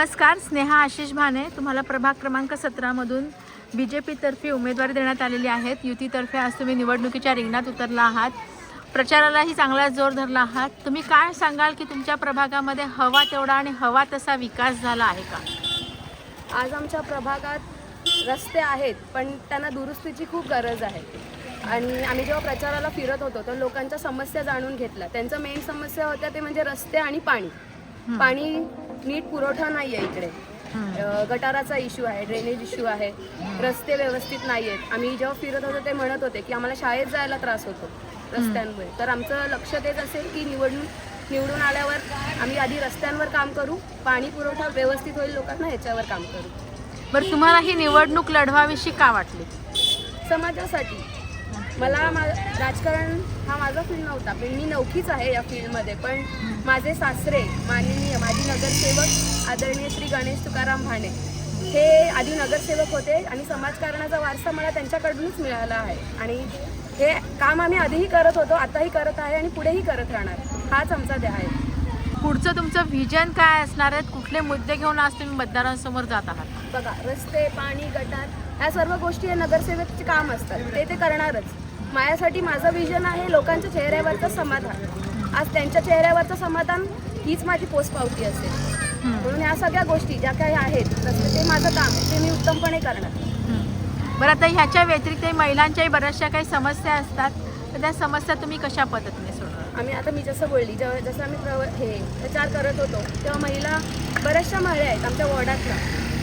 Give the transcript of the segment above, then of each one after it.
नमस्कार, स्नेहा आशिष भाने तुम्हाला प्रभाग क्रमांक 17मधून BJP-तर्फे उमेदवारी देण्यात आलेली आहेत. युतीतर्फे आज तुम्ही निवडणुकीच्या रिंगणात उतरला आहात. प्रचारालाही चांगला जोर धरला आहात. तुम्ही काय सांगाल की तुमच्या प्रभागामध्ये हवा तेवढा आणि हवा तसा विकास झाला आहे का? आज आमच्या प्रभागात रस्ते आहेत, पण त्यांना दुरुस्तीची खूप गरज आहे. आणि आम्ही जेव्हा प्रचाराला फिरत होतो तर लोकांच्या समस्या जाणून घेतल्या. त्यांचं मेन समस्या होत्या ते म्हणजे रस्ते आणि पाणी नीट पुरवठा नाही आहे इकडे. गटाराचा इश्यू आहे, ड्रेनेज इश्यू आहे, रस्ते व्यवस्थित नाही आहेत. आम्ही जेव्हा फिरत होतो ते म्हणत होते की आम्हाला शाळेत जायला त्रास होतो रस्त्यांमुळे. तर आमचं लक्ष तेच असेल की निवडून आल्यावर आम्ही आधी रस्त्यांवर काम करू, पाणी पुरवठा व्यवस्थित होईल लोकांना, ह्याच्यावर काम करू. बरं, तुम्हाला ही निवडणूक लढवावीशी का वाटली? समाजासाठी. मला राजकारण हा माझा फील्ड नव्हता, पण मी नौकीच आहे या फील्डमध्ये. पण माझे सासरे माननीय माजी नगरसेवक आदरणीय श्री गणेश तुकाराम भाणे हे आधी नगरसेवक होते आणि समाजकारणाचा वारसा मला त्यांच्याकडूनच मिळाला आहे. आणि हे काम आम्ही आधीही करत होतो, आताही करत आहे आणि पुढेही करत राहणार. हाच आमचा ध्येय आहे. पुढचं तुमचं व्हिजन काय असणार आहे? कुठले मुद्दे घेऊन आज तुम्ही मतदारांसमोर जात आहात? बघा, रस्ते, पाणी, गटार ह्या सर्व गोष्टी हे नगरसेवकचे काम असतात, ते करणारच. माझ्यासाठी माझं विजन आहे लोकांच्या चेहऱ्यावरचं समाधान. आज त्यांच्या चेहऱ्यावरचं समाधान हीच माझी पोचपावती असेल. म्हणून ह्या सगळ्या गोष्टी ज्या काही आहेत ते माझं काम आहे, ते मी उत्तमपणे करणार. बरं, आता ह्याच्या व्यतिरिक्त महिलांच्याही बऱ्याचशा काही समस्या असतात, तर त्या समस्या तुम्ही कशा पद्धतीने सोडवणार? आम्ही आता मी जसं बोलली, जसं आम्ही प्रचार करत होतो तेव्हा बऱ्याचशा महिला आहेत आमच्या वॉर्डातल्या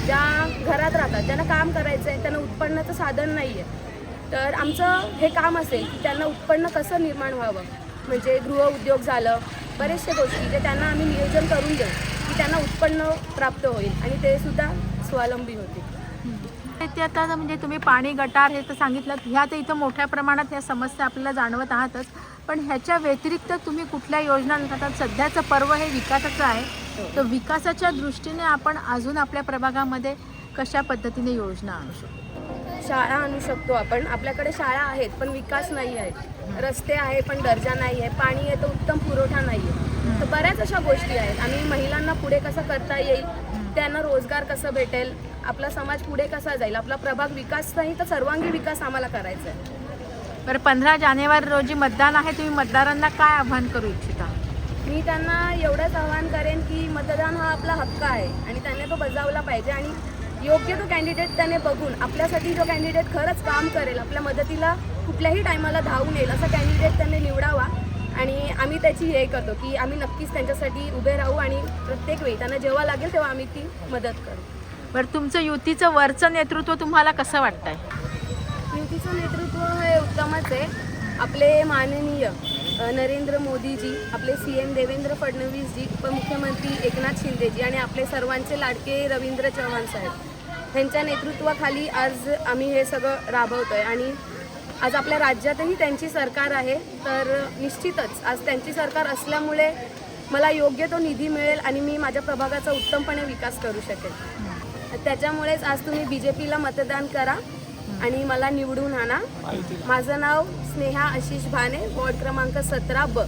ज्या घरात राहतात, ज्यांना काम करायचं आहे, त्यांना उत्पन्नाचं साधन नाही आहे. तर आमचं हे काम असेल की त्यांना उत्पन्न कसं निर्माण व्हावं, म्हणजे गृहउद्योग झालं, बरेचशा गोष्टी जे त्यांना आम्ही नियोजन करून देऊ की त्यांना उत्पन्न प्राप्त होईल आणि ते सुद्धा स्वावलंबी होतील. ते आता म्हणजे तुम्ही पाणी, गटार हे तर सांगितलं, ह्या तर इथं मोठ्या प्रमाणात ह्या समस्या आपल्याला जाणवत आहातच, पण ह्याच्या व्यतिरिक्त तुम्ही कुठल्या योजना आणतात? सध्याचं पर्व हे विकासाचं आहे, तर विकासाच्या दृष्टीने आपण अजून आपल्या प्रभागामध्ये कशा पद्धतीने योजना आणू शकतो? शाळा आणू शकतो आपण. आपल्याकडे शाळा आहेत पण विकास नाही आहे. रस्ते आहे पण दर्जा नाही आहे. पाणी आहे तर उत्तम पुरवठा नाही आहे. तर बऱ्याच अशा गोष्टी आहेत. आम्ही महिलांना पुढे कसं करता येईल, त्यांना रोजगार कसं भेटेल, आपला समाज पुढे कसा जाईल, आपला प्रभाग विकास नाही तर सर्वांगी विकास आम्हाला करायचा आहे. बरं, 15 जानेवारी रोजी मतदान आहे, तुम्ही मतदारांना काय आवाहन करू इच्छिता? मी त्यांना एवढंच आवाहन करेन की मतदान हा आपला हक्क आहे आणि त्याने तो बजावला पाहिजे. आणि योग्य तो कॅन्डिडेट त्याने बघून, आपल्यासाठी जो कॅन्डिडेट खरंच काम करेल, आपल्या मदतीला कुठल्याही टायमाला धावून येईल असा कॅन्डिडेट त्याने निवडावा. आणि आम्ही त्याची हे करतो की आम्ही नक्कीच त्यांच्यासाठी उभे राहू आणि प्रत्येक वेळी त्यांना जेव्हा लागेल तेव्हा आम्ही ती मदत करू. बरं, तुमचं युतीचं वरचं नेतृत्व तुम्हाला कसं वाटतंय? युतीचं नेतृत्व हे उत्तमच आहे. आपले माननीय नरेंद्र मोदीजी, आपले CM देवेंद्र फडणवीसजी, उपमुख्यमंत्री एकनाथ शिंदेजी आणि आपले सर्वांचे लाडके रवींद्र चव्हाण साहेब, त्यांच्या नेतृत्वाखाली आज आम्ही हे सगळं राबवतो आहे. आणि आज आपल्या राज्यातही त्यांची सरकार आहे. तर निश्चितच आज त्यांची सरकार असल्यामुळे मला योग्य तो निधी मिळेल आणि मी माझ्या प्रभागाचा उत्तमपणे विकास करू शकेल. त्याच्यामुळेच आज तुम्ही BJPला मतदान करा आणि मला निवडून आणा. माझं नाव स्नेहा आशिष भाने, वॉर्ड क्रमांक 17B.